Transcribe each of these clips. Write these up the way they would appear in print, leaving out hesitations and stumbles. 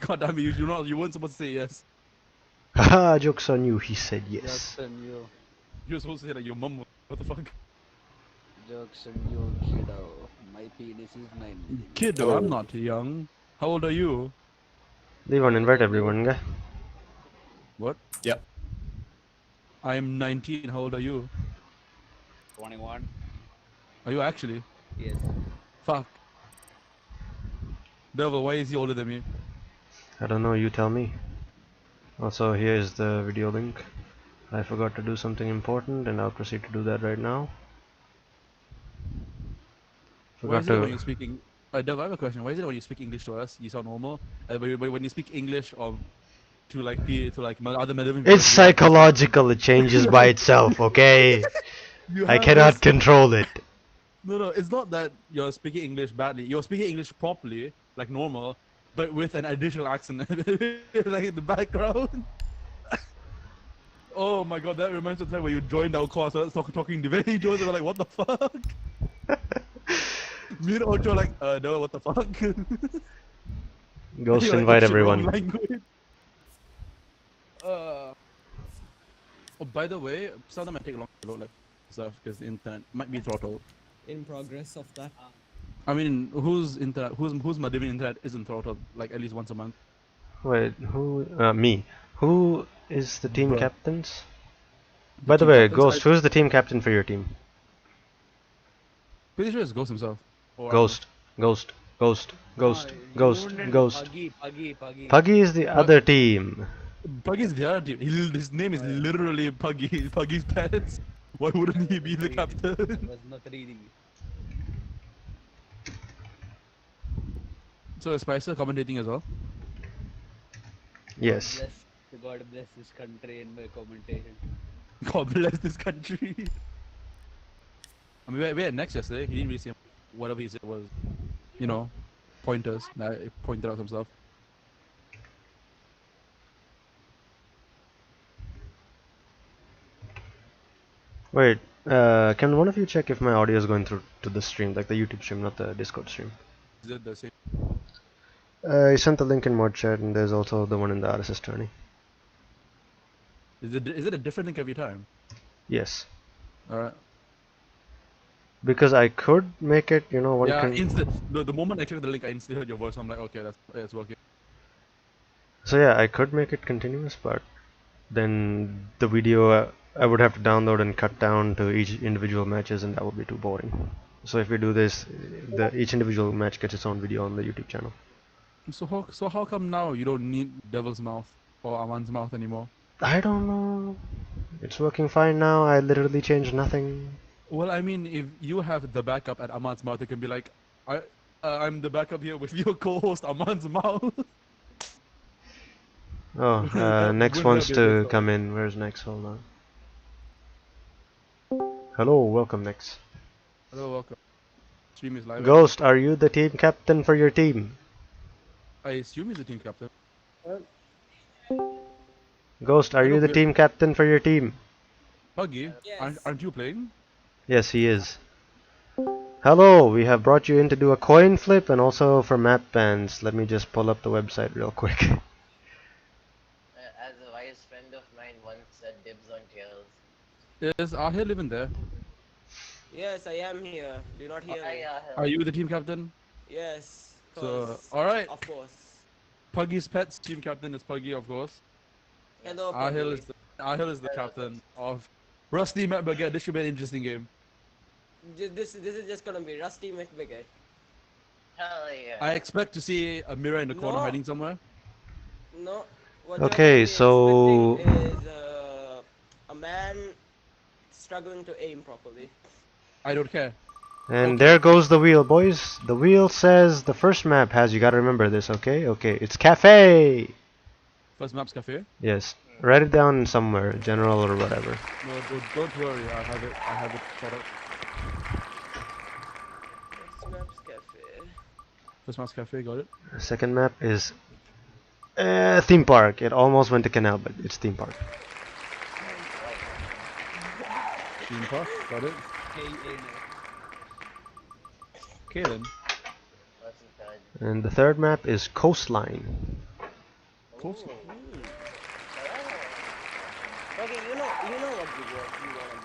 God damn it, you weren't supposed to say yes. Haha, joke's on you, he said yes. Jokes on you. You were supposed to say like your mum. What the fuck? Jokes on you, kiddo. My penis is 9 mm. Kiddo, I'm not young. How old are you? Leave on invite everyone, guy. What? Yep. I'm 19. How old are you? 21. Are you actually? Yes. Fuck. Devil, why is he older than me? I don't know, you tell me. Also, here is the video link. I forgot to do something important and I'll proceed to do that right now. Why Forgot is it when to... you speak Devil, I have a question. Why is it when you speak English to us, you sound normal? But when you speak English or to like other Maldivian It's viewers, you psychological, it changes by itself, okay? you I have cannot this. control it. No, it's not that you're speaking English badly. You're speaking English properly, like normal, but with an additional accent, like in the background. Oh my god, that reminds me of the time where you joined our course, talking debate. He joined, and we're like, what the fuck? Me and Ocho like, no, what the fuck? Ghost You're like, invite oh, shit, wrong everyone. language. Oh, by the way, some of them might take long to load like stuff because the internet might be throttled. In progress of that. I mean, whose Maldivian internet isn't throttled like at least once a month? Wait, who? Me. Who is the team Bruh. captains? The By the team way, captains, Ghost, who's the team captain for your team? Pretty sure it's Ghost himself. Or Ghost, Ghost, Ghost, Ghost, Ghost, Ghost. Puggy. Puggy is the other team. Puggy's the other team. His name is literally Puggy. Puggy's pets. Why wouldn't he be the I captain? was not reading. So is Spicer commentating as well? Yes. God bless this country and my commentation. God bless this country. I mean, we had next yesterday. He didn't really see him. Whatever he said was, pointers. He pointed out some stuff. Wait, can one of you check if my audio is going through to the stream, like the YouTube stream, not the Discord stream? Is it the same? I sent the link in mod chat, and there's also the one in the RSS tourney. Is it a different link every time? Yes. Alright. Because I could make it, one Yeah, can... the moment I clicked the link, I instantly heard your voice. I'm like, okay, it's working. So yeah, I could make it continuous, but then the video I would have to download and cut down to each individual matches, and that would be too boring. So if we do this, each individual match gets its own video on the YouTube channel. So how come now you don't need Devil's Mouth or Aman's Mouth anymore? I don't know. It's working fine now. I literally changed nothing. Well, I mean, if you have the backup at Aman's Mouth, it can be like, I'm the backup here with your co-host Aman's Mouth. Oh, Nex wants to come in. Where's Nex? Hold on. Hello, welcome Nex. Hello, welcome. Stream is live. Ghost, are you the team captain for your team? I assume he's the team captain. Ghost, are you the team captain for your team? Puggy, Yes. aren't you playing? Yes, he is. Hello, we have brought you in to do a coin flip and also for map bans. Let me just pull up the website real quick. As a wise friend of mine once said, dibs on tails. Is Ahil living there? Yes, I am here. Do not hear me. Are you the team captain? Yes. So, alright. Of course. Puggy's pet's team captain is Puggy, of course. Hello, Ahil Puggy. is the captain of Rusty McBaguette. This should be an interesting game. This is just gonna be Rusty McBaguette. Hell yeah. I expect to see a mirror in the corner No. hiding somewhere. No. What Okay, you're so- expecting is a man struggling to aim properly. I don't care. And there goes the wheel, boys. The wheel says the first map has, you gotta remember this, okay? Okay, it's cafe! First map's cafe. Yes, write it down somewhere, general or whatever. No, don't worry. I have it set up. Next map's cafe. First map's cafe. Got it. Second map is theme park. It almost went to canal, but it's theme park. Theme park. Got it. Okay then. What's the third? And the third map is coastline. coast. Okay, you know what you want to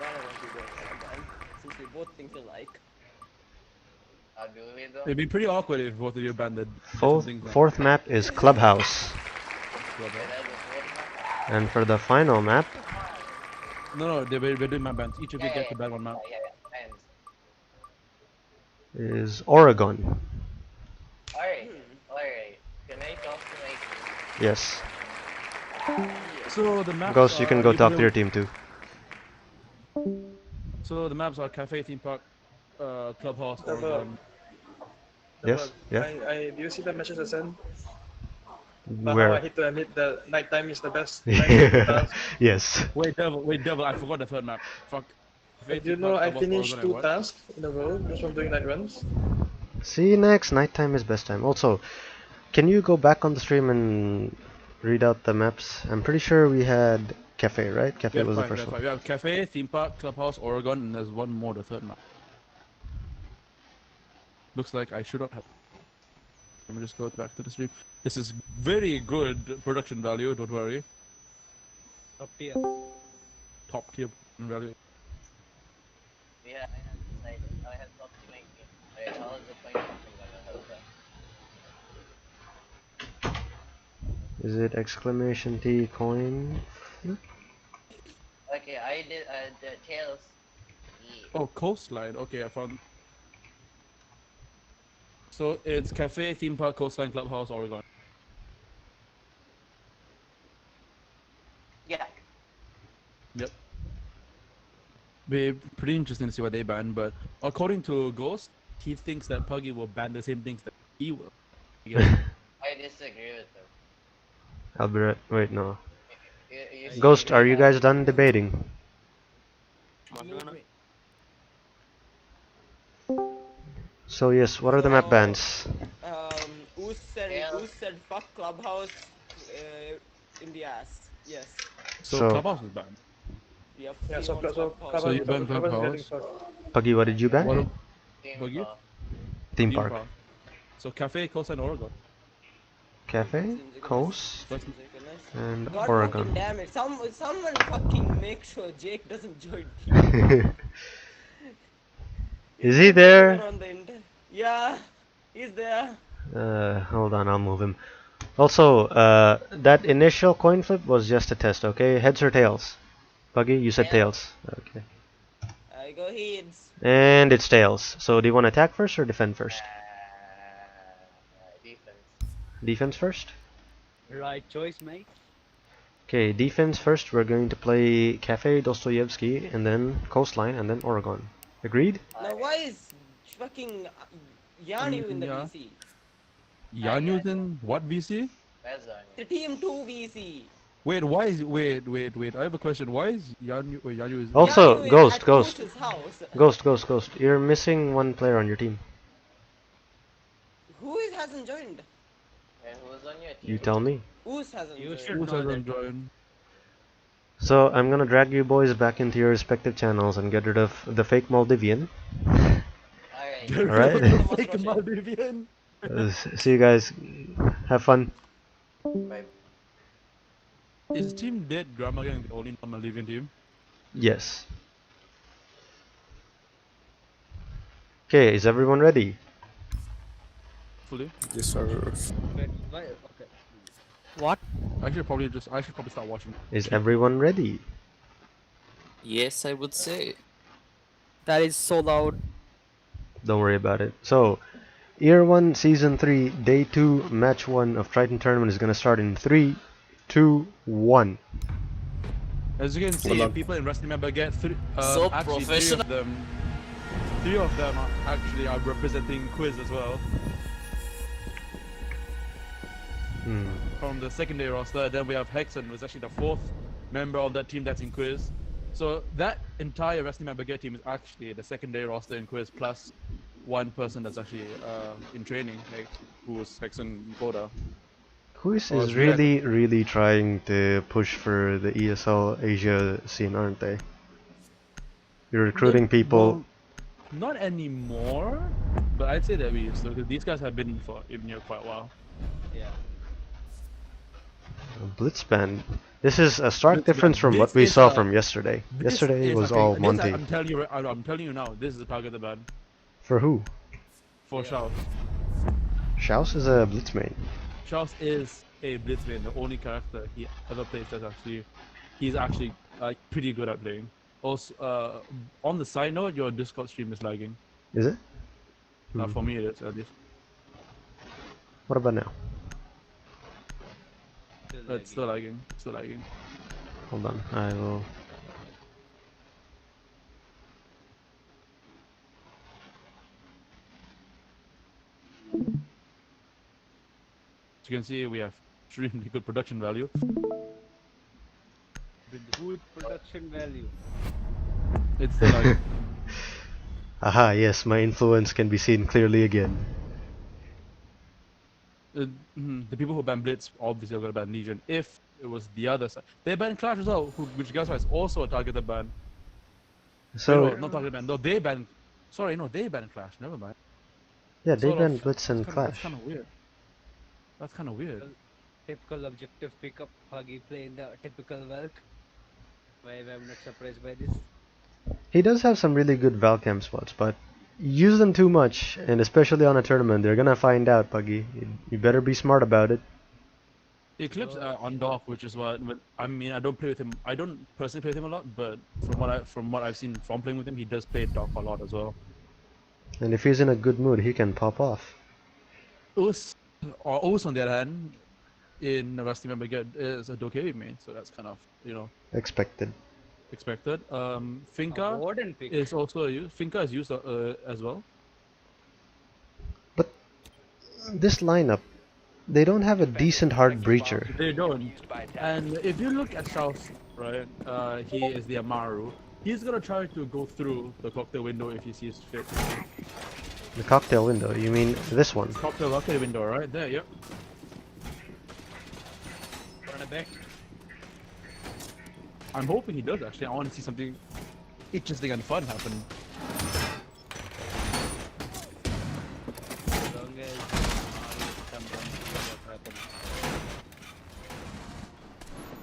ban and what you don't want to ban, since we both think alike. Do we though? It'd be pretty awkward if both of you banned the different Fourth, things. fourth map is Clubhouse. Like, Yeah, that's the fourth map. And for the final map no, we're doing map bans. Each of you Yeah, get to ban one map. Yeah. is Oregon. Alright. Can I talk to my team? Yes. So the maps Ghost, you can go talk to will- your team too. So the maps are cafe, theme park, clubhouse, Never. Oregon. Yes? Yeah? Do you see the message I sent? How I Where? hate to admit that nighttime is the best time to task. Yes. Wait, devil, I forgot the third map. Fuck. Cafe, And you theme know park, I clubhouse, finished Oregon, and 2 what? tasks in a row just from doing night runs. See, next, nighttime is best time. Also, can you go back on the stream and read out the maps? I'm pretty sure we had Cafe, right? We Cafe have was the five, first one. We have cafe, theme park, clubhouse, Oregon, and there's one more, the third map. Looks like I should not have. Let me just go back to the stream. This is very good production value, don't worry. Up here. Top tier production value. Yeah, I have decided. I have talked to my team. Alright, how is the point of gonna help them? Is it exclamation T coin? Okay, I did the tails. Yeah. Oh, coastline. Okay, I found. So it's cafe, theme park, coastline, clubhouse, Oregon. Yeah. Yep. Be pretty interesting to see what they ban, but according to Ghost, he thinks that Puggy will ban the same things that he will. Yeah. I disagree with them. I'll be right. Wait, no. You Ghost, are you guys done debating? So yes, what are the map bans? Oos said fuck Clubhouse in the ass. Yes. So So- clubhouse is banned. Yep. Yeah, he so wants Clubhouse. So you ban Clubhouse is Clubhouse? getting fucked. Puggy, what did you ban? What a Team Buggy? call. Theme park. So cafe, coastline, Oregon. Cafe, Coast, First, and God fucking Oregon. damn it! Someone fucking make sure Jake doesn't join team. Is he there? On the yeah, he's there. Hold on, I'll move him. Also, that initial coin flip was just a test, okay? Heads or tails? Puggy, you said tails. Okay. I go heads. And it's tails. So do you want to attack first or defend first? Defense. Defense first? Right choice, mate. Okay, defense first. We're going to play Cafe Dostoevsky, and then Coastline, and then Oregon. Agreed? Now why is fucking Yanu in the Yeah. VC? Yanu's in what VC? That's on The team 2 VC. Wait, why is wait? I have a question. Why is Yanu is Also, Yanu is Ghost, at Ghost. Coach's house. Ghost. You're missing one player on your team. Hasn't joined? And who's on your team? You tell me. Oos hasn't You joined. should who know hasn't that. joined? So I'm gonna drag you boys back into your respective channels and get rid of the fake Maldivian. Alright. Alright. Fake Maldivian. See you guys. Have fun. Bye. Is Team Dead Drama Gang the only non-Maldivian team? Yes. Okay, is everyone ready? Fully. Yes, sir. Wait, why? Okay. What? I should probably start watching. Is everyone ready? Yes, I would say. That is so loud. Don't worry about it. So, Year 1, Season 3, Day 2, Match 1 of Triton Tournament is gonna start in 3, 2, 1. As you can see, Hold on. people in Wrestling McBaguette, So actually professional. three of them are representing Quiz as well from the secondary roster. Then we have Hexen, who's actually the fourth member of that team that's in Quiz. So that entire Wrestling McBaguette team is actually the secondary roster in Quiz plus one person that's actually in training, like, who's Hexen Boda. Quiz Oh, is it's really trying to push for the ESL Asia scene, aren't they? You're recruiting people. Well, not anymore, but I'd say that we used to, because these guys have been in here quite a while. Yeah. Blitzband. This is a stark Blitzband. difference from what This we is saw a- from yesterday. This Yesterday is was a thing. all This, Monty. I'm telling you now. This is the target of the ban For who? for Shaos. Schaus is a Blitzmain. Shaos is a Blitzman, the only character he ever plays that he's actually like pretty good at playing. Also, on the side note, your Discord stream is lagging. Is it? For me, it is at least. What about now? It's still lagging. Still lagging. Hold on, I will. As you can see, we have extremely good production value. With good production value. It's still lagging. Aha, yes, my influence can be seen clearly again. The people who ban Blitz obviously are going to ban Legion. If it was the other side, they ban Clash as well, which guys is also a targeted ban. So, no, not targeted ban. No, they ban. Sorry, no, they ban Clash. Never mind. yeah, they Sort ban of- Blitz and That's Clash. kind of weird. That's kind of weird. Typical objective pickup. Puggy playing the typical Valk. Why I'm not surprised by this. He does have some really good Valcam spots, but use them too much, and especially on a tournament, they're gonna find out, Puggy. You better be smart about it. Eclipse on Dock, which is what I mean. I don't play with him. I don't personally play with him a lot, but from what I've seen from playing with him, he does play Dock a lot as well. And if he's in a good mood, he can pop off. Us on the other hand, in Rusty McBaguette is a Dokevi main, so that's kind of Expected. expected. Finka Warden pick. is also used. Finka is used as well. This lineup, they don't have a decent hard breacher. They don't. And if you look at South, right, he is the Amaru. He's gonna try to go through the cocktail window if he sees fit. The cocktail window, you mean this one? Cocktail window, right there. Yep. Run it back. I'm hoping he does actually. I want to see something interesting and fun happen. As long as someone see what happens.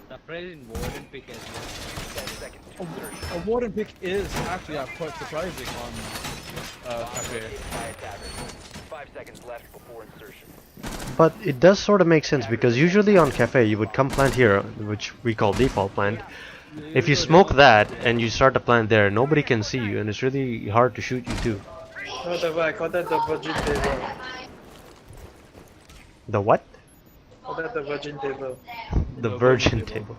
Surprising Warden pick as well. A Warden pick is actually quite surprising on Cafe. 5 seconds left before insertion. But it does sort of make sense, because usually on Cafe you would come plant here, which we call default plant. If you smoke that and you start to plant there, nobody can see you, and it's really hard to shoot you too. No, I call that the virgin table. The what? Call that the virgin table. The virgin table.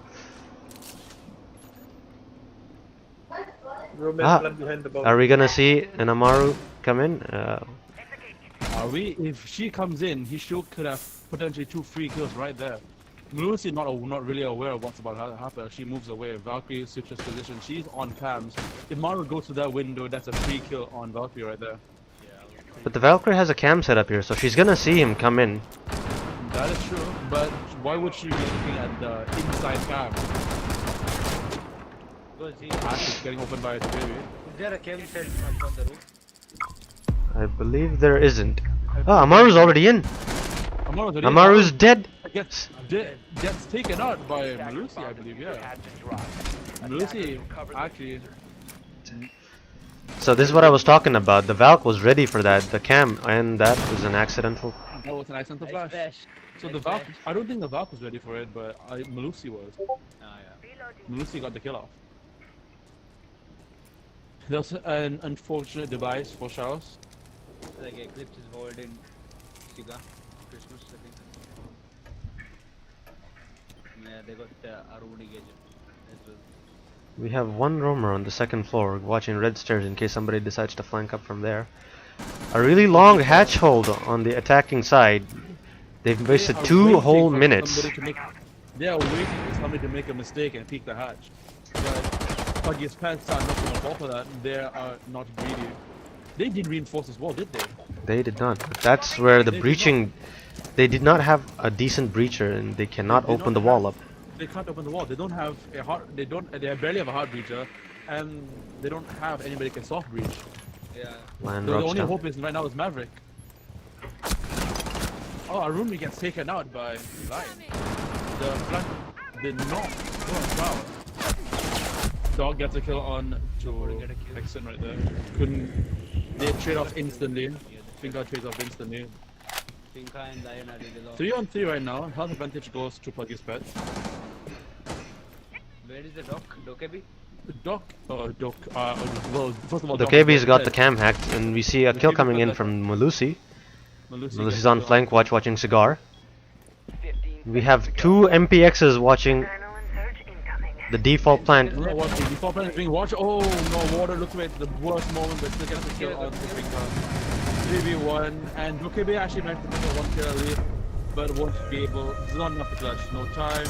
Roman Ah, plant behind the ball. are we gonna see an Amaru come in? Are we? If she comes in, he still could have potentially 2 free kills right there. Lucy not really aware of what's about to happen. She moves away. Valkyrie switches position. She's on cams. If Maru goes to that window, that's a free kill on Valkyrie right there. But the Valkyrie has a cam set up here, so she's gonna see him come in. That is true, but why would she be looking at the inside cam? Because he, Hatch is getting opened by a baby. is there a cam set up on the roof? I believe there isn't. Ah, Amaru's already in. Amaru's dead. Gets taken out by Malusi, I believe, yeah. Malusi, actually, So this is what I was talking about. The Valk was ready for that. The cam, and that was an accidental. that was an accidental Nice flash. flash. So Nice the Valk, flash. I don't think the Valk was ready for it, but Malusi was. Ah, yeah. Malusi got the kill off. There's an unfortunate device for Shaos. Like Eclipse is involved in Siga Christmas, I think. Yeah, they got Aruni gadget as well. We have one roamer on the second floor watching red stairs in case somebody decides to flank up from there. A really long hatch hold on the attacking side. They've wasted They are 2 waiting whole for minutes. somebody to they are waiting for somebody to make a mistake and peek the hatch. But Puggy's pants are not going to fall for that. They are not greedy. They didn't reinforce this wall, did they? They did not. That's where the They did breaching. They did not have a decent breacher, and they cannot They did open not the wall have- up. They can't open the wall. They don't have a hard. They barely have a hard breacher, and they don't have anybody can soft breach. Yeah. Land The drops only down. hope is right now is Maverick. Oh, Arumi gets taken out by Lion. the flank did not go foul. Dog gets a kill on to Hexen right there. They trade off instantly. Pinka trades off instantly. Pinka and Lion are really long. 3 on 3 right now. Health advantage goes to Puggy's pet. Where is the doc? Dokebi? Doc, well, first of all, The Doc is KB's got the dead. cam hacked, and we see a kill coming in from Malusi. Malusi's on flank, watching Cigar. 15 We have 2 MPXs watching the default plant. You know what, the default plan is being watched. Oh no, Water looks like the worst moment, but still gets a kill on the Pinka. 3v1, and Dokebi actually managed to get a 1 kill lead, but won't be able. It's not enough to clutch. No time.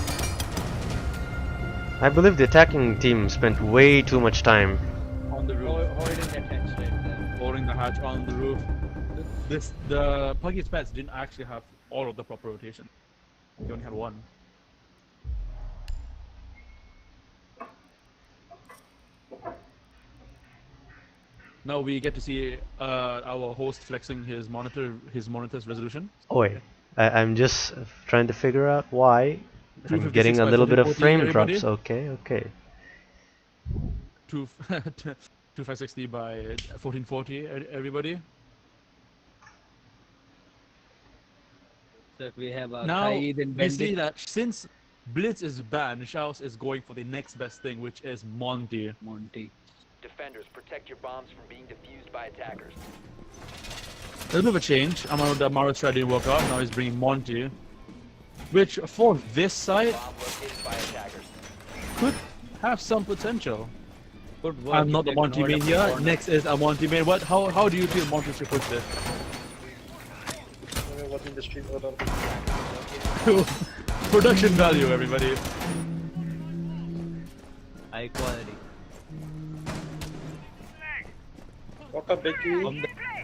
I believe the attacking team spent way too much time. On the roof. Holding that hatch right there. Holding the hatch on the roof. The Puggy's pets didn't actually have all of the proper rotation. They only had 1. Now we get to see our host flexing his monitor's resolution. Oh wait, I'm just trying to figure out why I'm 256 getting a by little bit of 1440, frame everybody. drops. Okay, okay. 2560 by 1440, everybody. So if we have a Now Kaid and we see Bandit. that since Blitz is banned, Shaos is going for the next best thing, which is Monty. Monty. defenders, protect your bombs from being defused by attackers. A little bit of a change. The Mara strategy didn't work out. Now he's bringing Monty, which for this side Bomb located by attackers. could have some potential. Good work. I'm not the They can Monty hold main up the here. corner. Next is a Monty main. How do you feel Monty should push this? We're watching the stream. Hold on. Production value, everybody. High quality. Walk up, Becky.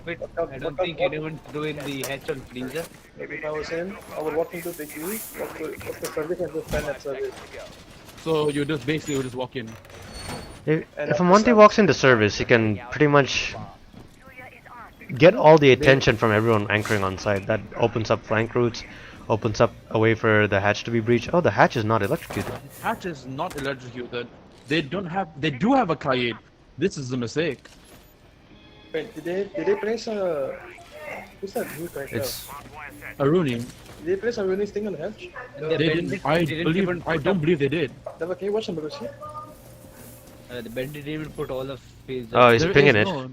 Wait, Walk up, I don't walk up, think walk. anyone's doing the hatch on freezer. Maybe if I was in, I would walk into Becky, walk to service and just stand at 5 service. seconds to go. So you just basically just walk in. If a Monty walks into service, he can pretty much get all the attention from everyone anchoring on site. That opens up flank routes, opens up a way for the hatch to be breached. Oh, the hatch is not electrocuted. Hatch is not electrocuted. They do have a Kaid. This is a mistake. Wait, did they place a... Who's that dude right It's A Rooney. now? Did they place a running thing on the hatch? The They bandit didn't. I even put don't up- believe they did. Deva, can you watch some Marusi? The bandit didn't even put all of his. Oh, he's There pinging is it. no-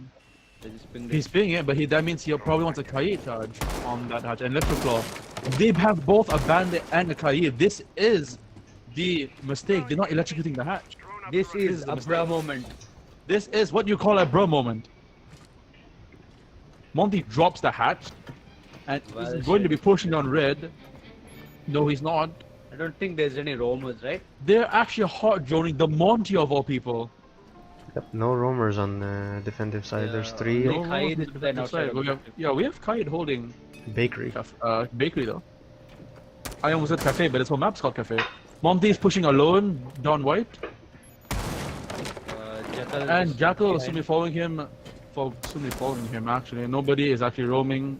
They just pinged He's it. pinging it, but that means he probably wants a Kaid charge on that hatch. And Electroclaw. They have both a bandit and a Kaid. This is the mistake. They're not electrocuting the hatch. This is the a mistake. bra moment. This is what you call a bro moment. Monty drops the hatch and Well, he's going to be pushing on red. No, he's not. I don't think there's any roamers, right? They're actually hot joining the Monty of all people. Yep, no roamers on the defensive side. There's Yeah, 3 no. No Kaid one is on the then defensive outside side. of We have Kaid holding bakery. bakery though. I almost said cafe, but it's what map's called cafe. Monty is pushing alone down white, Jackal and is Jackal will behind. soon be following him. Soon be following him. Actually, nobody is actually roaming.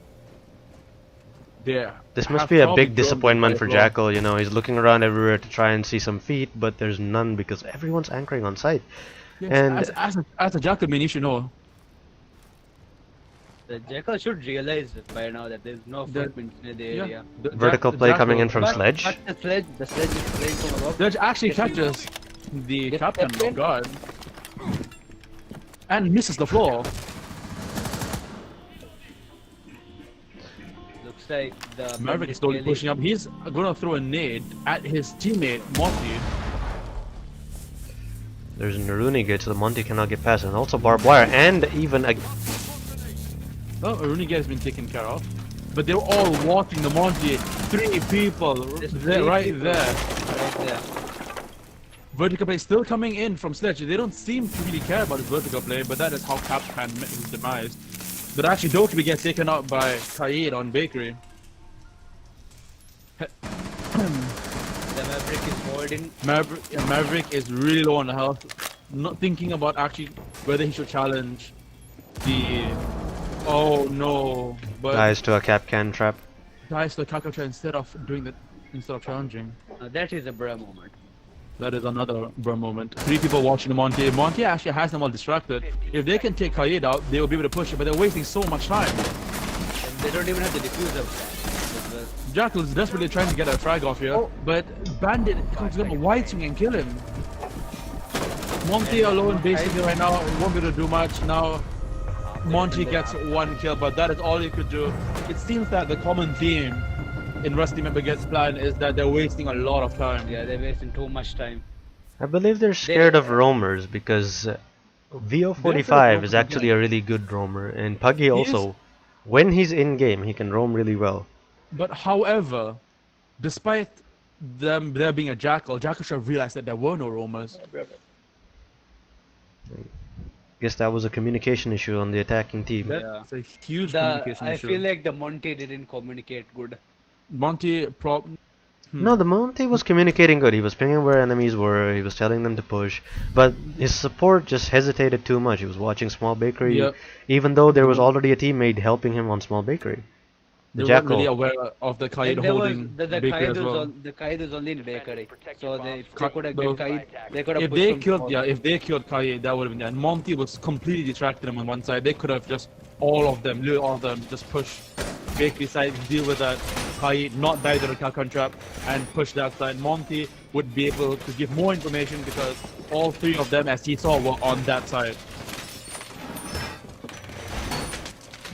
There. This must be a big disappointment for Jackal, you know, he's looking around everywhere to try and see some feet, but there's none because everyone's anchoring on site. Yes, And as a Jackal man, you should know. The Jackal should realize by now that there's no The- footprints near the Yeah. area. vertical play coming in from But- Sledge. But the sledge is playing from above. Sledge actually catches the Get captain captain. of guard and misses the floor. Looks like the Maverick bandit is slowly really- pushing up. He's gonna throw a nade at his teammate Monty. There's Naruni gate, so the Monty cannot get past, and also barbed wire, and even a Oh, Runigate has been taken care of. But they're all watching the Monty. 3 people There's they're 3 right people there. Right there. Vertical play still coming in from Sledge. They don't seem to really care about his vertical play, but that is how Capcan met his demise. But actually, Dokkaebi gets taken out by Kaid on Bakery. The Maverick is holding. Maverick is really low on health. Not thinking about actually whether he should challenge the... Oh no. But dies to a Capcan trap. dies to the Kakacha instead of doing the instead of challenging. That is a bruh moment. That is another bro moment. 3 people watching Monty. Monty actually has them all distracted. If they can take Kaid out, they will be able to push it, but they're wasting so much time. And they don't even have the diffuser. Jackal is desperately trying to get a frag off here, but Bandit comes to him a wide swing and kill him. Monty alone basically right now won't be able to do much. Now Monty gets 1 kill, but that is all he could do. It seems that the common theme in Rusty McBaguette's plan is that they're wasting a lot of time. Yeah, they're wasting too much time. I believe they're scared of roamers because VO45 is actually a really good roamer, and Puggy also, when he's in game, he can roam really well. But however, despite them there being a Jackal, Jackal should have realized that there were no roamers. Guess that was a communication issue on the attacking team. That's a huge communication I issue. feel like the Monty didn't communicate good. Monty No, the Monty was communicating good. He was pinging where enemies were. He was telling them to push, but his support just hesitated too much. He was watching Small Bakery, Yep. even though there was already a teammate helping him on Small Bakery. They The weren't Jackal. really aware of the Kaid And there was holding the Baker Kaid as was well. on the Kaid was only in bakery. So they, if they Ka- could have the- get Kaid, they could have If pushed they him killed, forward. yeah, if they killed Kaid, that would have been. And Monty was completely distracted him on one side. They could have just all of them, literally all of them, just push Bakery side, deal with that Kaid, not die to the Kalkan trap, and push that side. Monty would be able to give more information because all 3 of them, as he saw, were on that side.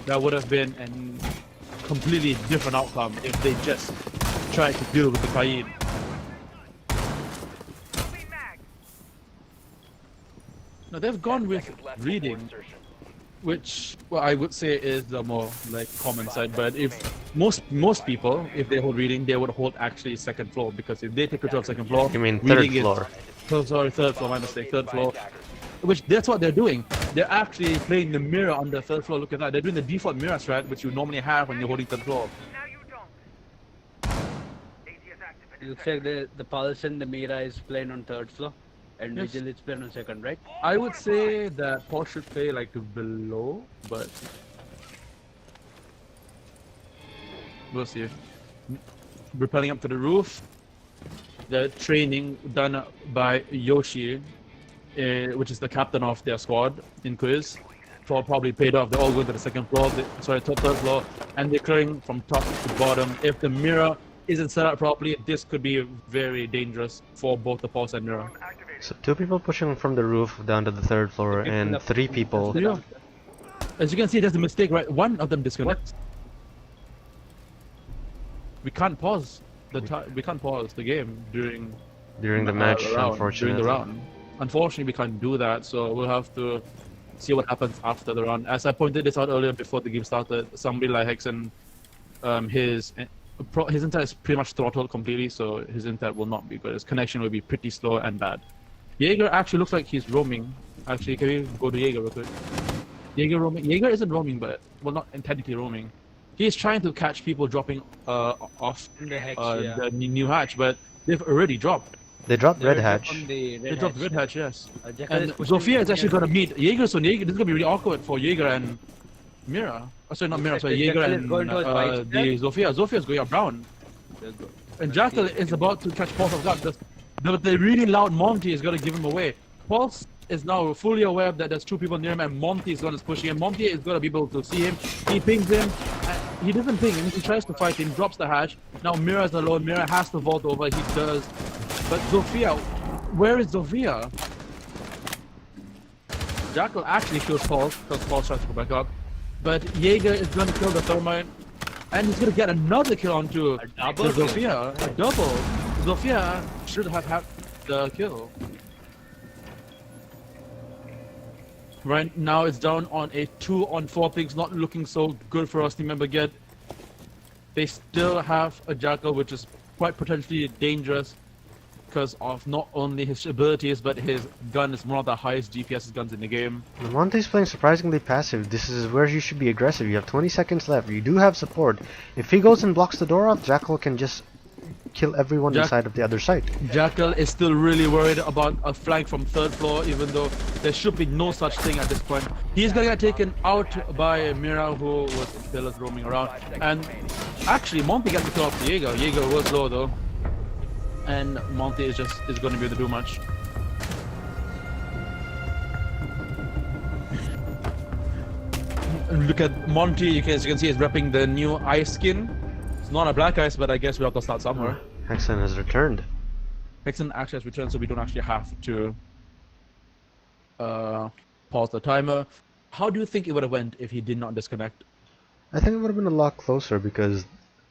That would have been a completely different outcome if they just tried to deal with the Kaid. No, they've gone with reading, which well, I would say is the more like common side. But if most people, if they hold reading, they would hold actually second floor, because if they take control of second floor, You mean third reading floor? Sorry, third floor. My mistake. Third floor. Which that's what they're doing. They're actually playing the mirror on the third floor. Look at that. They're doing the default mirror strat, which you normally have when you're holding third floor. It looks like the Pulse and the Mira is playing on third floor, and Yes. Vigil is playing on second, right? I would say that Paul should play like below, but we'll see. Repelling up to the roof. The training done by Yoshi, which is the captain of their squad in quiz, probably paid off. They're all going to the second floor, third floor, and they're clearing from top to bottom. If the mirror isn't set up properly, this could be very dangerous for both the Pulse and mirror. So 2 people pushing from the roof down to the 3rd floor, and 3 people. Yeah. As you can see, there's a mistake, right? One of them disconnects. We can't pause we can't pause the game during During the match, round, unfortunately. during the round. Unfortunately, we can't do that, so we'll have to see what happens after the round. As I pointed this out earlier before the game started, somebody like Hexen, his internet is pretty much throttled completely, so his internet will not be good. His connection will be pretty slow and bad. Jaeger actually looks like he's roaming. Actually, can we go to Jaeger real quick? Jaeger roaming. Jaeger isn't roaming, but well, not technically roaming. He's trying to catch people dropping off The Hex, the new hatch, but they've already dropped. They dropped They're Red Hatch. on the They dropped Red Hatch, yes. Jackal And is pushing Zofia is actually Jaeger. going to meet Jaeger, so Jaeger, this is going to be really awkward for Jaeger and Mira. Oh, sorry, not Mira, sorry, Jackal Jaeger is and going towards white the Zofia. Zofia is going up brown. And Jackal is about to catch Pulse of God. The really loud Monty is going to give him away. Pulse is now fully aware that there's 2 people near him, and Monty is going to push him. Monty is going to be able to see him. He pings him. And he doesn't ping him. He tries to fight him, drops the hatch. Now Mira is alone. Mira has to vault over. He does. But Zofia, where is Zofia? Jackal actually kills Pulse because Pulse tries to go back up. But Jaeger is going to kill the Thermite. And he's going to get another kill onto double the Zofia. A double. Zofia should have had the kill. Right now it's down on a 2-on-4. Things not looking so good for us, Team McBaguette. They still have a Jackal, which is quite potentially dangerous because of not only his abilities, but his gun is one of the highest DPS guns in the game. Monte's playing surprisingly passive. This is where you should be aggressive. You have 20 seconds left. You do have support. If he goes and blocks the door off, Jackal can just kill everyone inside of the other side. Jackal is still really worried about a flank from third floor, even though there should be no such thing at this point. He's gonna get taken out by Mira, who was in pillars roaming around. And actually, Monty gets the kill off Jaeger. Jaeger was low though. and Monty is going to be able to do much. Look at Monty. As you can see, he's repping the new ice skin. It's not a black ice, but I guess we have to start somewhere. Hexen has returned. Hexen actually has returned, so we don't actually have to pause the timer. How do you think it would have went if he did not disconnect? I think it would have been a lot closer because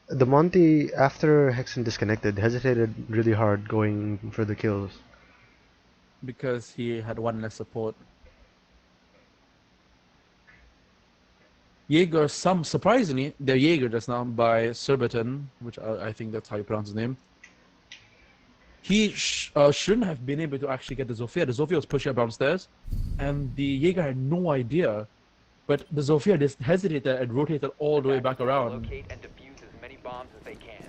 the Monty, after Hexen disconnected, hesitated really hard going for the kills. Because he had one less support. Jaeger, surprisingly, they're Jaeger just now by Surbiton, which I think that's how you pronounce his name. He shouldn't have been able to actually get the Zofia. The Zofia was pushing up downstairs, and the Jaeger had no idea. But the Zofia just hesitated and rotated all the way back around. Locate and defuse as many bombs as they can.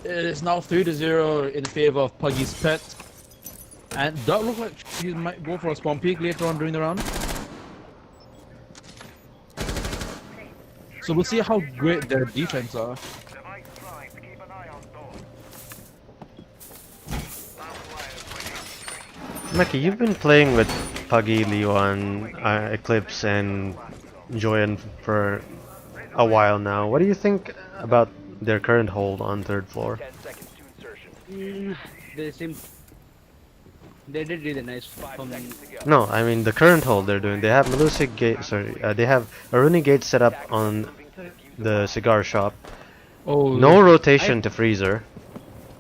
It is now 3-0 in favor of Puggy's pet. And that looks like he might go for a spawn peek later on during the round. So we'll see how great their defense are. Mackie, you've been playing with Puggy, Leon, Eclipse, and Joyan for a while now. What do you think about their current hold on third floor? 10 seconds to insertion. They did really nice 5 from seconds to go. No, I mean the current hold they're doing. They have Melusic gate. They have a running gate set up on Moving to defuse the cigar shop. Oh, No rotation to freezer.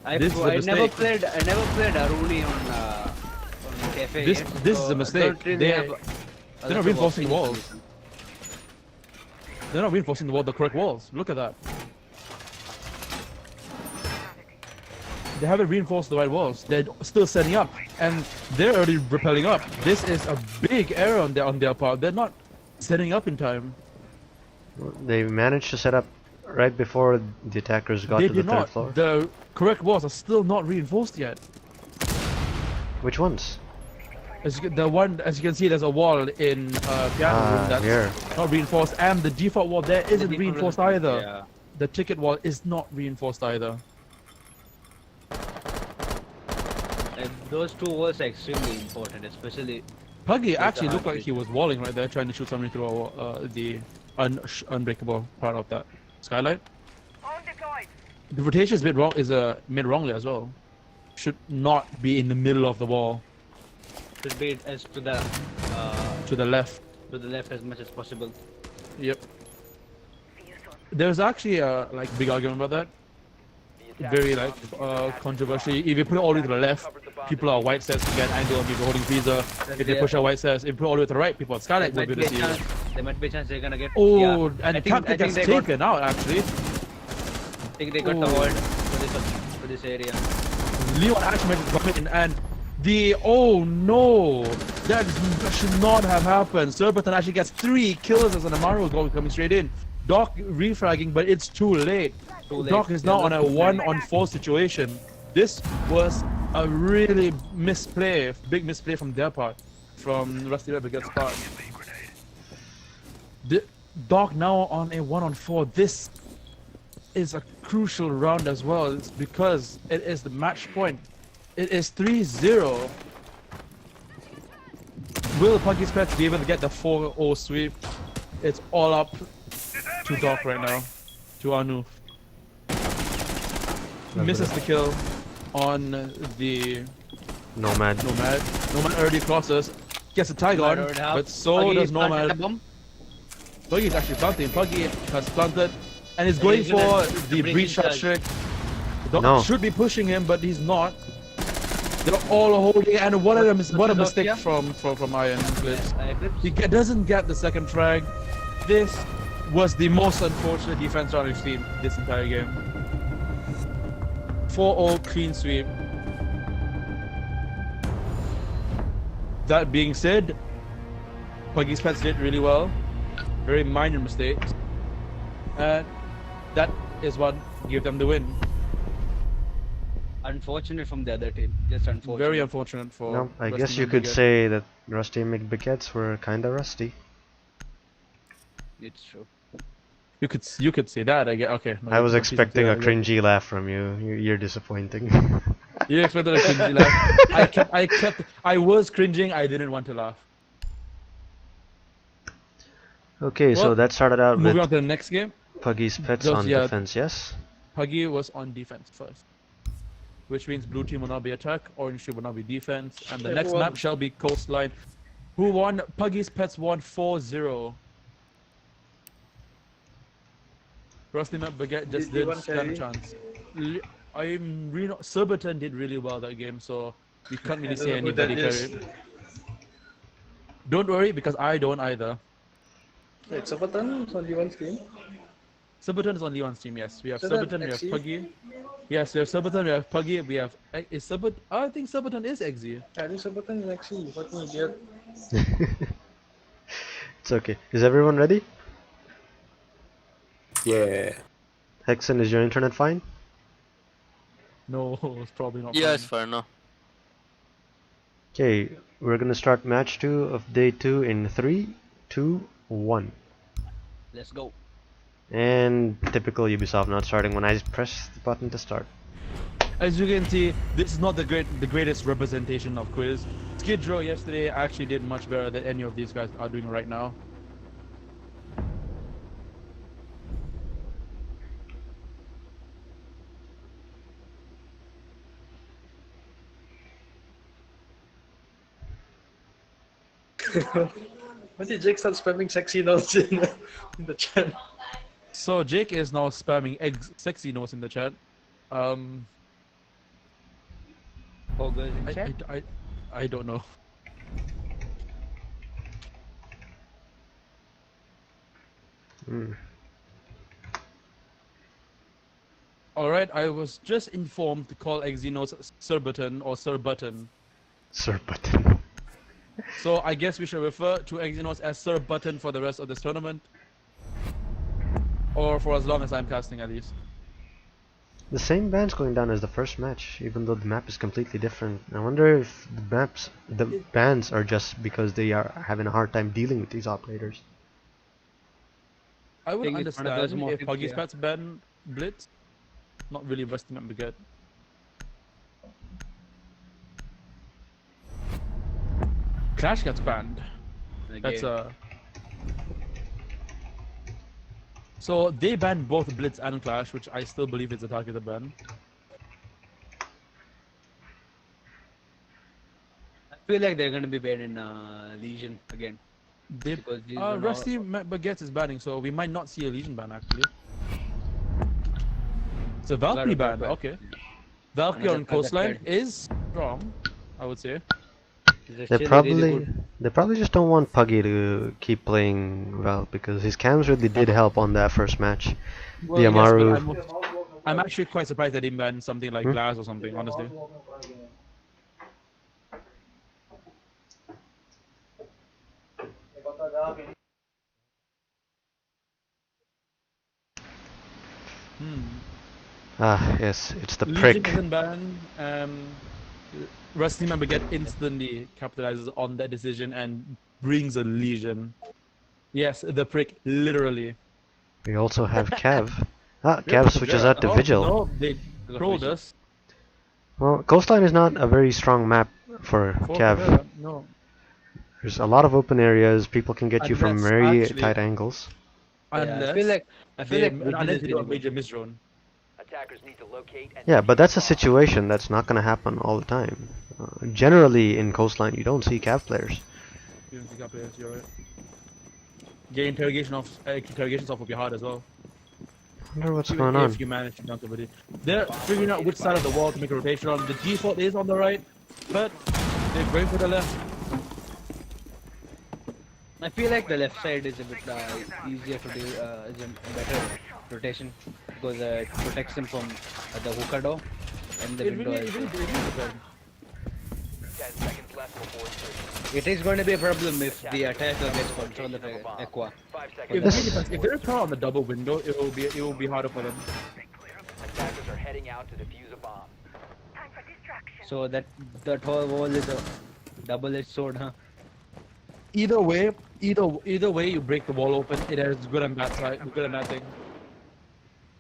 I This is a never mistake. played Aruni on cafe. This- yet, this so is a I mistake. don't really They- have they're other not reinforcing the walls. solution. They're not reinforcing the correct walls. Look at that. They haven't reinforced the right walls. They're still setting up, and they're already repelling up. This is a big error on their part. They're not setting up in time. They managed to set up right before the attackers got They to the did third not. floor. The correct walls are still not reinforced yet. Which ones? As you can see, there's a wall in piano room that's Here. not reinforced, and the default wall there isn't The reinforced different- either. Yeah. The ticket wall is not reinforced either. Those two walls are extremely important, especially Puggy actually hard looked like hit. he was walling right there, trying to shoot somebody through the unbreakable part of that skylight. The rotation is made wrongly as well. Should not be in the middle of the wall, should be as to the left. as much as possible. Yep. There's actually a big argument about that. Very controversial. If you put it all the way to the left, people are white stairs to get angle on people holding freezer. If they push out white stairs, if you put it all the way to the right, people at skylight will be able to see it. There might be a chance they're gonna get. Oh, yeah. and I think tactic gets they got. taken out actually. I think they got the Oh. hold for this area. Leon actually made it come in, and oh no, that should not have happened. Surbiton actually gets 3 kills as an Amaru goal coming straight in. Doc refragging, but it's too late. Too late. Doc is now on a 1-on-4 situation. This was a really big misplay from their part, from Rusty McBaguette's part. Doc now on a 1-on-4. This is a crucial round as well. It's because it is the match point. It is 3-0. Will Puggy's Pets be able to get the 4-0 sweep? It's all up to Doc right now. To Anu. Misses the kill on the Nomad. Nomad. Nomad already crosses. Gets a tag on, but so does Nomad. Puggy's actually planting. Puggy has planted and is going he's gonna for the bring breach in shot charge. trick. Doc No. should be pushing him, but he's not. They're all holding, and what a mistake Zofia? from Iron Eclipse. Eclipse. He doesn't get the second frag. This was the most unfortunate defense round we've seen this entire game. 4-0 clean sweep. That being said, Puggy's Pets did really well. Very minor mistakes. And that is what gave them the win. Unfortunate from the other team. Just unfortunate. Very unfortunate for No, I Rusty guess you could McBaguette. say that Rusty McBaguettes were kinda rusty. It's true. You could say that. I get okay. No, I was no, please don't say expecting that a again. cringy laugh from you. You're disappointing. You expected a cringy laugh. I was cringing. I didn't want to laugh. Okay, so Well, that started out moving with on to the next game. Puggy's pets Those, on yeah, defense, yes? Puggy was on defense first, which means blue team will now be attack, orange team will now be defense, and the next map shall be coastline. Who won? Puggy's pets won 4-0. Rusty McBaguette just did stand a chance. I'm really not. Surbiton did really well that game, so we can't really say anybody carried. Don't worry, because I don't either. Wait, Sabatan is on Leon's team? Surbiton is on Leon's team, yes. We have So that Surbiton, we have XE? Puggy. Yes, we have Surbiton, we have Puggy, we have... Is Surbiton... I think Surbiton is XZ. I think Sabatan is actually what an idiot. It's okay. Is everyone ready? Yeah. Hexen, is your internet fine? No, it's probably not. Yeah, fine. it's fine now. Okay, we're gonna start match 2 of day 2 in 3, 2, 1. Let's go. And typical Ubisoft not starting when I just press the button to start. As you can see, this is not the greatest representation of quiz. Skid Row yesterday actually did much better than any of these guys are doing right now. When did Jake start spamming sexy notes in the chat? So Jake is now spamming sexy notes in the chat. Oh, girls in chat? I don't know. Alright, I was just informed to call Exynos Surbiton or Surbutton. Sir button. So I guess we should refer to Exynos as Surbutton for the rest of this tournament. Or for as long as I'm casting at least. The same band's going down as the first match, even though the map is completely different. I wonder if the bans are just because they are having a hard time dealing with these operators. I would think it's one of those understand if motives, Puggy's yeah. Pets ban Blitz. Not really Rusty McBaguette. Clash gets banned. That's Again. So they banned both Blitz and Clash, which I still believe is a targeted ban. I feel like they're gonna be banned in Legion again. They, Because these are now- Rusty McBaguette is banning, so we might not see a Legion ban actually. It's a Valkyrie ban, okay. Valkyrie Another on Coastline target is strong, I would say. It's They actually probably really good. they probably just don't want Puggy to keep playing well because his cams really did help on that first match. Well, The yes, but Amaru. I'm actually quite surprised they didn't ban something like Glass or something, honestly. Ah, yes, it's the Legion prick. isn't banned. Rusty McBaguette instantly capitalizes on that decision and brings a Legion. Yes, the prick, literally. We also have Cav. Cav switches out to Oh, Vigil. No, they trolled us. Well, Coastline is not a very strong map for Cav. No. There's a lot of open areas. People can get you from Unless very actually- tight angles. Unless, I feel like unless they do a major miss. misdrone. Attackers need to locate and Yeah, but that's a situation that's not going to happen all the time. Generally, in Coastline, you don't see Cav players. You don't think up players, you're right. Get interrogations off will be hard as well. I wonder what's Even going on. if you manage to dunk somebody. They're figuring out which side of the wall to make a rotation on. The default is on the right, but they're going for the left. I feel like the left side is a bit easier to do, is a better rotation because it protects him from the hookah door and the It window. really, as really, well. really depends. 10 seconds left before insertion. It is going to be a problem if the attacker gets control of Aqua. 5 It seconds. really depends. If there's power on the double window, it will be harder for them. Attackers are heading out to defuse a bomb. So that whole wall is a double-edged sword, huh? Either way, either way you break the wall open, it has good and bad side, good and bad thing.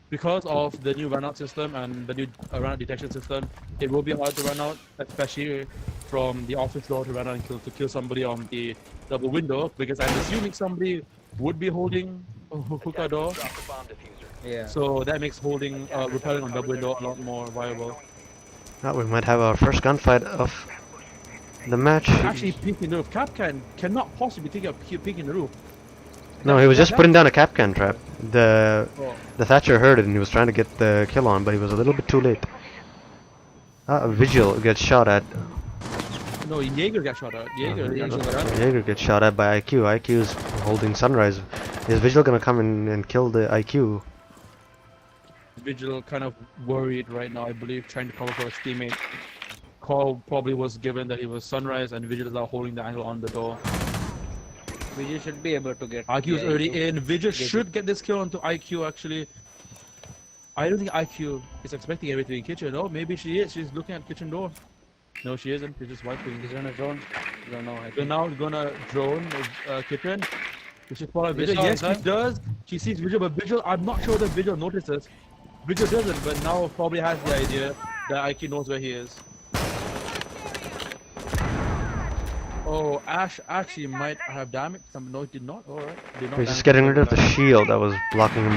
Because of the new run out system and the new run out detection system, it will be hard to run out, especially from the office door to run out and kill somebody on the double window. Because I'm assuming somebody would be holding a hookah door, Drop the bomb diffuser. Yeah. so that makes holding repelling on double window a lot more viable. We might have our first gunfight of the match. Actually, peeking the roof. Capcan cannot possibly take a peek in the roof. No, he was just putting down a Capcan trap. The Oh. Thatcher heard it and he was trying to get the kill on, but he was a little bit too late. Vigil gets shot at. No, Jaeger got shot at. Jaeger got shot at. Jaeger gets shot at by IQ. IQ is holding Sunrise. Is Vigil gonna come in and kill the IQ? Vigil kind of worried right now, I believe, trying to cover for his teammate. Call probably was given that it was Sunrise and Vigil is now holding the angle on the door. Vijay should be able to get. IQ is the already IQ. in. Vigil Get should get this kill onto IQ actually. I don't think IQ is expecting everything in kitchen. Oh, maybe she is. She's looking at kitchen door. No, she isn't. She's just wiping. He's on a drone. I don't know. I So think. now gonna drone kitchen. She should follow Vigil. saw Yes, him, she does. She sees Vigil, but Vigil, I'm not sure that Vigil notices. Vigil doesn't, but now probably has the idea that IQ knows where he is. Oh, Ash actually might have damage. No, it did not. Alright. He's just getting rid of the shield that was blocking him.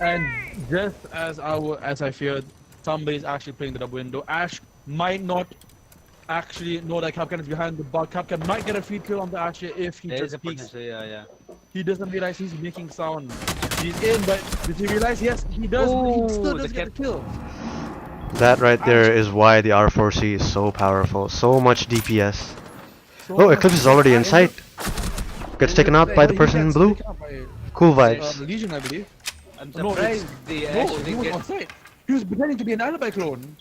And just as I feared, somebody's actually playing the double window. Ash might not actually know that Capcan is behind the bar. Capcan might get a free kill on the Ash if he There is just a peeks. potential. Yeah. He doesn't realize he's making sound. He's in, but does he realize? Yes, he does. But he still Ooh, doesn't the get the kill. That right there is why the R4C is so powerful. So much DPS. Oh, Eclipse is already in sight. Gets taken out by the person in blue. Cool vibes. Legion, I believe. I'm No, surprised it's- the No, Ash he didn't was get. on site. He was pretending to be an alibi clone.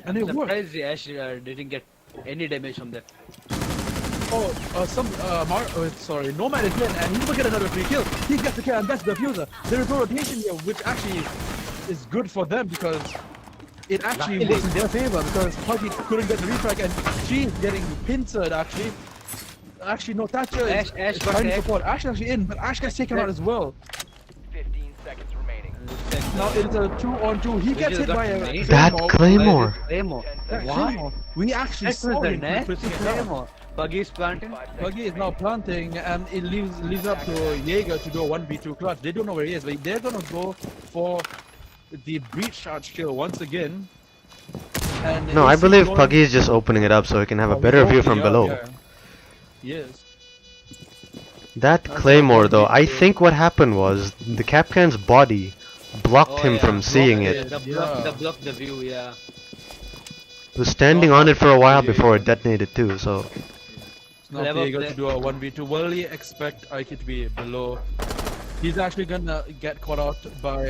And it I'm worked. surprised the Ash didn't get any damage from that. Sorry, Nomad is in, and he will get another free kill. He gets the kill, and that's the fuser. There is no rotation here, which actually is good for them because it actually works in their favor because Puggy couldn't get the refrag, and she's getting pincered actually. Actually, no, Thatcher is Ash got trying to tagged. support. Ash is actually in, but Ash gets taken out as well. 15 seconds remaining. Now it's a 2-on-2. He gets Vigil hit got by a made. That Claymore. Claymore. That What? Claymore. We actually That saw was the him nasty pushing it down. Claymore. Puggy's planting. Puggy is now planting, and it leaves up to Jaeger to do a 1v2 clutch. They don't know where he is, but they're gonna go for the breach charge kill once again. And No, I is he believe going- Puggy is just opening it up so he can have a Oh, better he's view from opening below. up, yeah. Yes. That That's Claymore what though, I Puggy did. think what happened was the Capcan's body blocked him from seeing blocked it. it. The block the view, yeah. He was standing on it for a while before it detonated too, so It's now Level Jaeger play- to do a 1v2. Will he expect IQ to be below? He's actually gonna get caught out by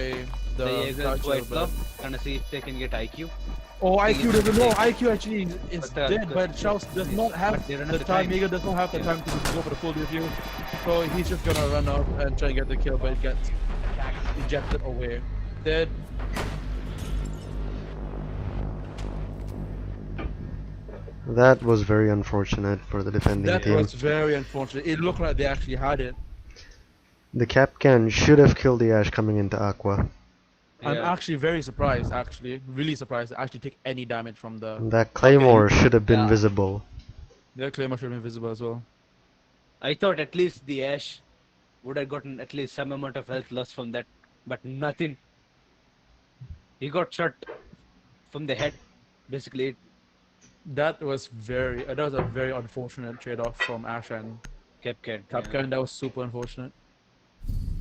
The the Jaeger's Thatcher, quite but- tough. Gonna see if they can get IQ. Oh, IQ doesn't know. But IQ actually is dead, but Schaus does not have But they don't the have the time. time. Jaeger does not have the time to go for the full review. So he's just gonna run up and try and get the kill, but it gets ejected away. Dead. that was very unfortunate for the defending That team. was very unfortunate. It looked like they actually had it. The Capcan should have killed the Ash coming into Aqua. I'm Yeah. actually very surprised, actually. Really surprised to actually take any damage from the... That Claymore should have been Yeah. visible. Their claimer should be visible as well. I thought at least the Ash would have gotten at least some amount of health loss from that, but nothing. He got shot from the head, basically. That was a very unfortunate trade-off from Ash and Capcan. Capcan. That was super unfortunate.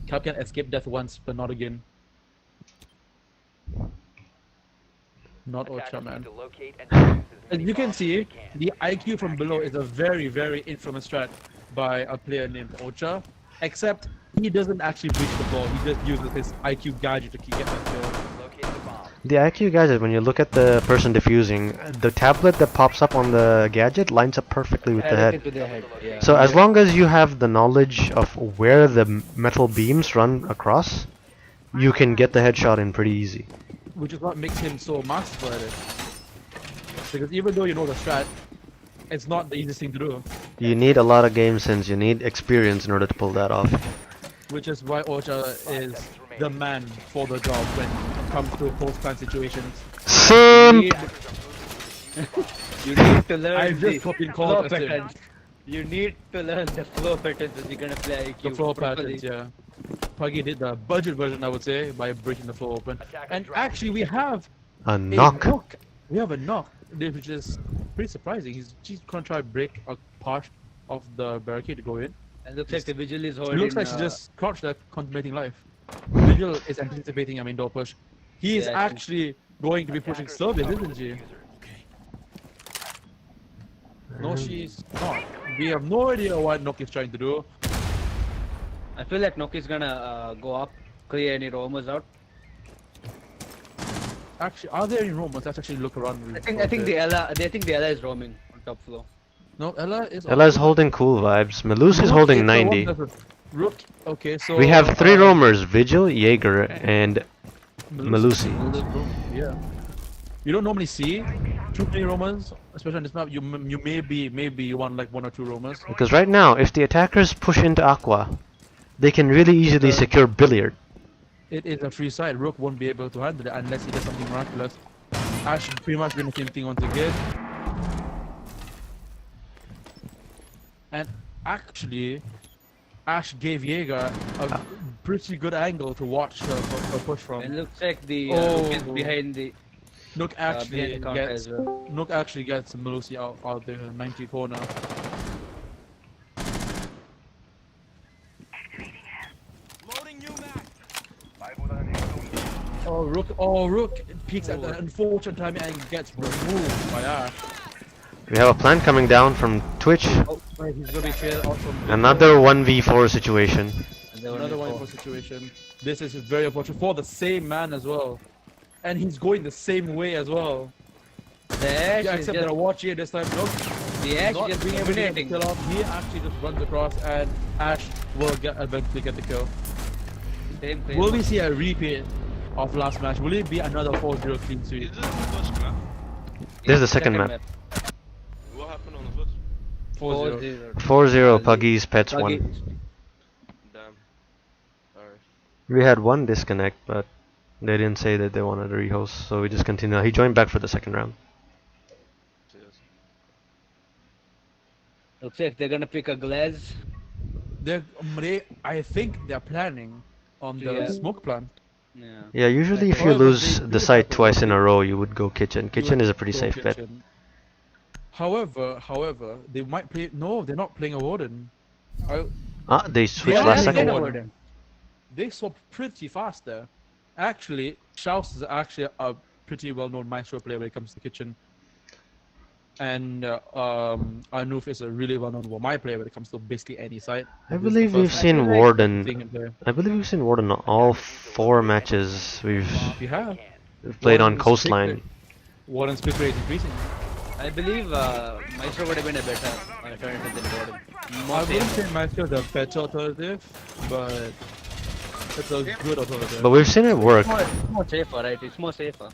Capcan escaped death once, but not again. Not Ocha, Attackers man. need to locate and defuse as As many you can bombs as see, they can. the IQ from below is a very, very infamous strat by a player named Ocha. Except he doesn't actually breach the ball. He just uses his IQ gadget to get that kill. Locate the bomb. The IQ gadget, when you look at the person defusing, the tablet that pops up on the gadget lines up perfectly with the head. To the head. Yeah. So as long as you have the knowledge of where the metal beams run across, you can get the headshot in pretty easy. Which is what makes him so masterful at it. Because even though you know the strat, It's not the easiest thing to do, You need a lot of game sense. You need experience in order to pull that off. which is why Ocha is the man for the job when it comes to post-plan situations. Simp! You need to learn I the just fucking flow called us patterns. You need to learn the flow patterns if you're gonna play IQ The flow properly. patterns, yeah. Puggy did the budget version, I would say, by breaking the flow open. And actually, we have A knock. We have a knock, which is pretty surprising. He's gonna try to break a part of the barricade to go in. It looks like the Vigil is It holding. looks like she just crouched there, contemplating life. Vigil is anticipating a main door push. He is Yeah, I think- actually going to be pushing service, isn't she? No, she's not. We have no idea what Nook is trying to do. I feel like Noki's gonna go up, clear any roamers out. Actually, are there any rumors? Let's actually look around. I think the Ella is roaming on top floor. No, Ella is. Ella's holding cool vibes. Malus is holding 90. Rook. Okay, so We have 3 roamers: Vigil, Jaeger, and Malusi. Yeah. You don't normally see too many roamers, especially on this map. You maybe you want like 1 or 2 roamers. Because right now, if the attackers push into Aqua, they can really easily secure Billiard. It is a free side. Rook won't be able to handle it unless he does something miraculous. Ash pretty much doing the same thing once again. And actually, Ash gave Jaeger a pretty good angle to watch her push from. It looks like the Oh. Nook is behind the Nook behind actually the counter gets as well. Nook actually gets Melusi out there 90 corner. Oh Rook peeks at the unfortunate time and gets removed by Ash. We have a plan coming down from Twitch. Oh, right, he's gonna be failed out from Another 1v4 situation. another one for situation. This is very unfortunate for the same man as well. And he's going the same way as well. The Ash Yeah, is except just, they're watching it this time. Nope. the Ash Not just being able to get the dominating. kill off. He actually just runs across and Ash will eventually get the kill. Same place. Will we see a repeat of last match? Will it be another 4-0 clean sweep? This is the second map. What happened on the first? 4-0. 4-0 Puggies, Pets Puggy. 1. Damn. Alright. We had one disconnect, but they didn't say that they wanted to rehost, so we just continued. He joined back for the second round. Cheers. Looks like they're gonna pick a glass. I think they're planning on the Yeah. smoke plan. Yeah. Yeah, usually if you However, lose they the do site have a twice in a way- row, you would go Kitchen. Kitchen is a pretty Go safe bet. kitchen. However, they might play. No, they're not playing a warden. Ah, they switched are last playing a second. warden. They swapped pretty fast there. Actually, Schaus is actually a pretty well-known maestro player when it comes to kitchen. And Anuf is a really well-known Wamai player when it comes to basically any site. I This is the believe we've first seen seeing Warden. him play. I believe we've seen Warden on all 4 matches we've We have. played on Warden's Coastline. pick rate- Warden's pick rate is increasing. I believe Maestro would have been a better alternative than Gordon. I wouldn't say Maestro is a better alternative, but it's a good alternative. But we've seen it work. It's more safer, right? It's more safer.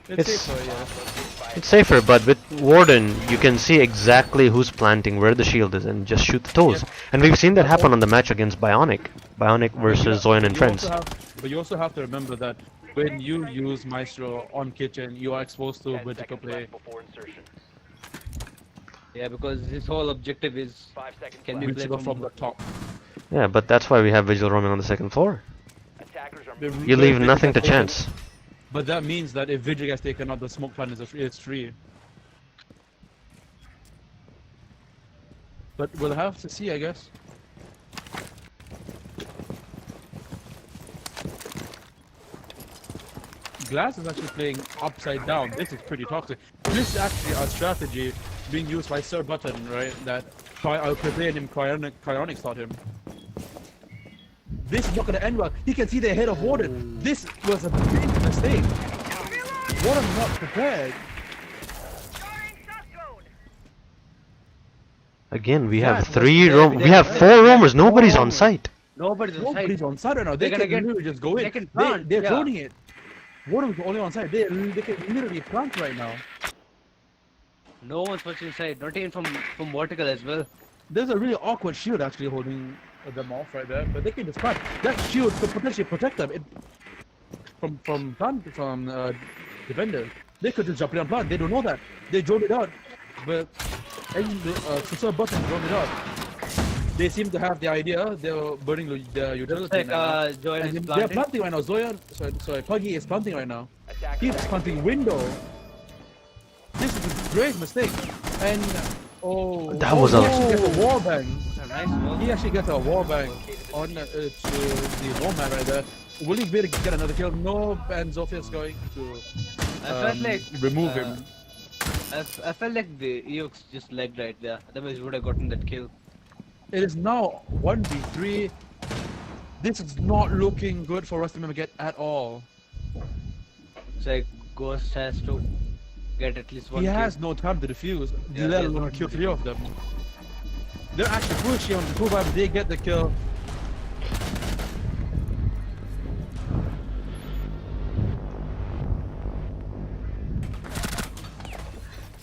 It's it's- safer, yeah. It's safer, but with Warden, you can see exactly who's planting, where the shield is, and just shoot the toes. And we've seen that happen on the match against Bionic. Bionic versus Zoyan and You Friends. also but you also have to remember that when you use Maestro on kitchen, you are exposed to 10 vertical seconds play. left before insertion. Yeah, because his whole objective is 5 seconds Can left. we Vertical from the top. Yeah, but that's why we have Vigil roaming on the second floor. Attackers are The- You but leave if nothing to Vigil gets chance. taken- But that means that if Vigil gets taken out, the smoke plan is free. But we'll have to see, I guess. Glass is actually playing upside down. This is pretty toxic. This is actually a strategy being used by Sir Button, right? That Prevail him cryonics taught him. This is not gonna end well. He can see the head of Warden. This was a big mistake. Warden not prepared. Again, we Yeah, have it 3 was- roam. they- We have they- 4 roamers. Nobody's on roamers. site. nobody's on Nobody's site. on site right now. They They're can gonna get- literally just go in. they can plant, They're yeah. droning it. Warden's the only on site. They can literally plant right now. No one's watching inside, not even from vertical as well. There's a really awkward shield actually holding them off right there, but they can just fight. That shield could potentially protect them from defenders. They could just jump it on plant. They don't know that. They drove it out, but Susur button drove it out. They seem to have the idea. They're burning the utility. Like Joanne is they're planting. planting right now. Sorry, Puggy is planting right now. Attackers He's planting window. This is a great mistake. And That was a- he actually gets a wall bang. Nice wall. He actually gets a wall bang on to the nomad right there. Will he be able to get another kill? No, and Zofia's going to I felt like remove him. I felt like the EOX just lagged right there. Otherwise, we would have gotten that kill. It is now 1v3. This is not looking good for Rusty McBaguette at all. It's like Ghost has to get at least one He kill. has no time to defuse, Yeah, let he has alone no kill time to 3 of them. They're actually pushing on the 2 they get the kill.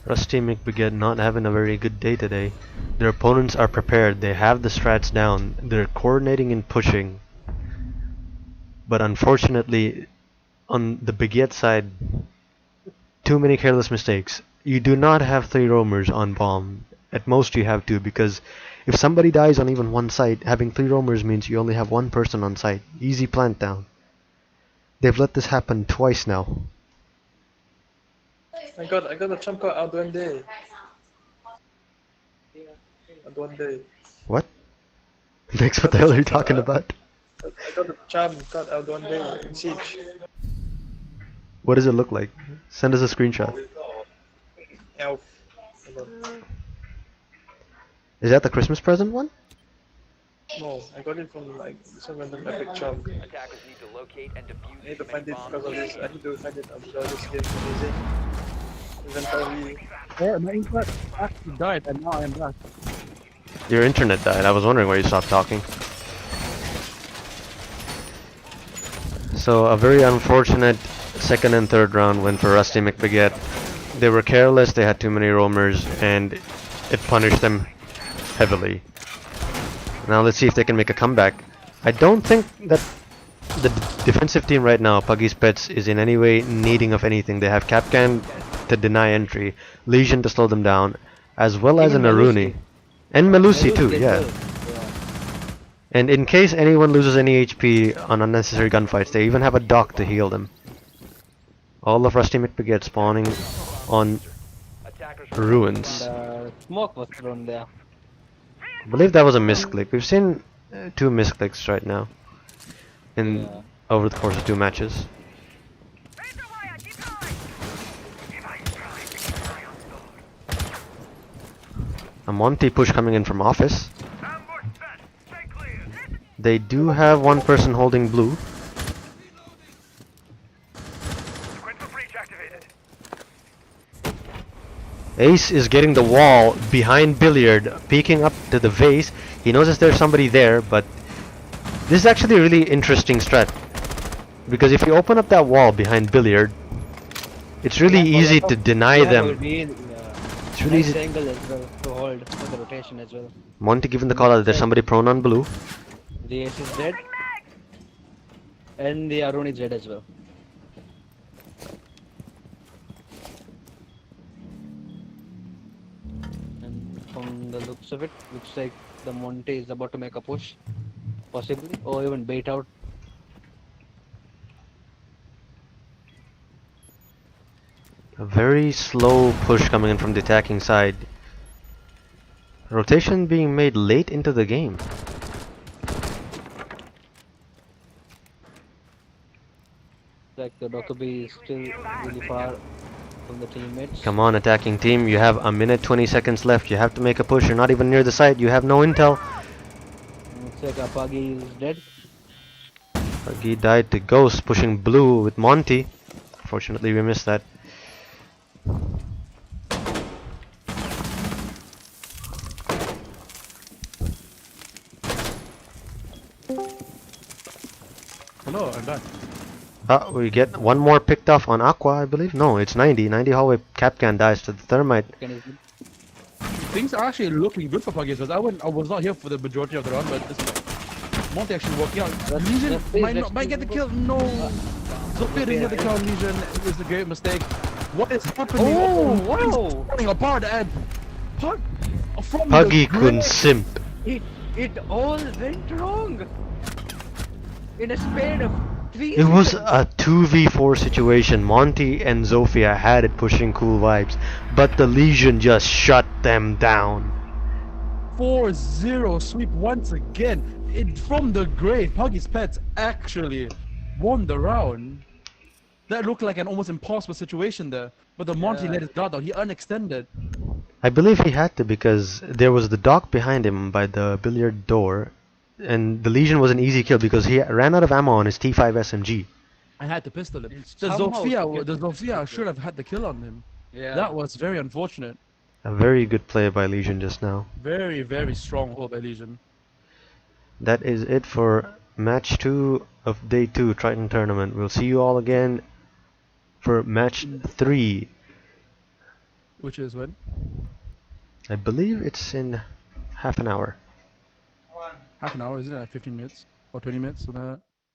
Rusty McBaguette not having a very good day today. Their opponents are prepared, they have the strats down, they're coordinating and pushing. But unfortunately, on the Baguette side, too many careless mistakes. You do not have 3 roamers on bomb. At most you have 2, because if somebody dies on even one site, having 3 roamers means you only have 1 person on site. Easy plant down. They've let this happen twice now. I got a jump called Al Duende. Al Duende. What? Max, what the hell are you talking about? I got a charm called Al Duende in Siege. What does it look like? Send us a screenshot. Elf. Is that the Christmas present one? No, I got it from like some random epic charm. Attackers need to locate and defuse I need to as find many it bombs because of as this. they I need to find it because this game is amazing. Inventory. Yeah, my internet actually died and now I'm back. Your internet died. I was wondering why you stopped talking. So a very unfortunate second and third round win for Rusty McBaguette. They were careless, they had too many roamers, and it punished them heavily. Now let's see if they can make a comeback. I don't think that the defensive team right now, Puggy's Pets, is in any way needing of anything. They have Capcan to deny entry, Legion to slow them down, as well as an Even Aruni. And Melusi too, did yeah. well. And in case anyone loses any HP on unnecessary gunfights, they even have a dock to heal them. All of Rusty McBaguette spawning on Attackers ruins. And smoke was thrown there. I believe that was a misclick. We've seen 2 misclicks right now in Yeah. over the course of 2 matches. A Monty push coming in from office. They do have 1 person holding blue. Ace is getting the wall behind Billiard, peeking up to the vase. He notices there's somebody there, but this is actually a really interesting strat. Because if you open up that wall behind Billiard, it's really easy to deny them. It's really Nice easy. angle as well to hold for the rotation as well. Monty giving the call out, there's somebody prone on blue. The ace is dead. And the Arun is dead as well. And from the looks of it, looks like the Monte is about to make a push. Possibly. Or even bait out. A very slow push coming in from the attacking side. Rotation being made late into the game. Like the Dr. B is still really far from the teammates. Come on, attacking team, you have a minute 20 seconds left. You have to make a push. You're not even near the site. You have no intel. Looks like Puggy is dead. He died to Ghost, pushing blue with Monty. Fortunately, we missed that. Hello, I'm back. We get one more picked off on Aqua, I believe. No, it's 90. 90 hallway. Capcan dies to the thermite. Things are actually looking good for Puggy because I was not here for the majority of the run, but this Monty actually working out. Legion might get the kill. No, Zofia didn't get the kill on Legion. It was a great mistake. What is happening? Oh, wow. Things falling apart and from Puggy the Kun grave. simp. It all went wrong. In a span of 3 It was seconds. a 2v4 situation. Monty and Zofia had it pushing cool vibes, but the Legion just shut them down. 4-0 sweep once again. From the grave, Puggy's Pets actually won the round. That looked like an almost impossible situation there. But the Monty let his guard down. He unextended. I believe he had to because there was the dock behind him by the billiard door, and the Legion was an easy kill because he ran out of ammo on his T5 SMG. I had to pistol him. The Somehow Zofia should have had the kill on him. Yeah. That was very unfortunate. A very good play by Legion just now. Very, very strong hold by Legion. That is it for match 2 of day 2 Triton tournament. We'll see you all again for match 3. Which is when? I believe it's in half an hour. Half an hour, isn't it? Like 15 minutes or 20 minutes? Something like that.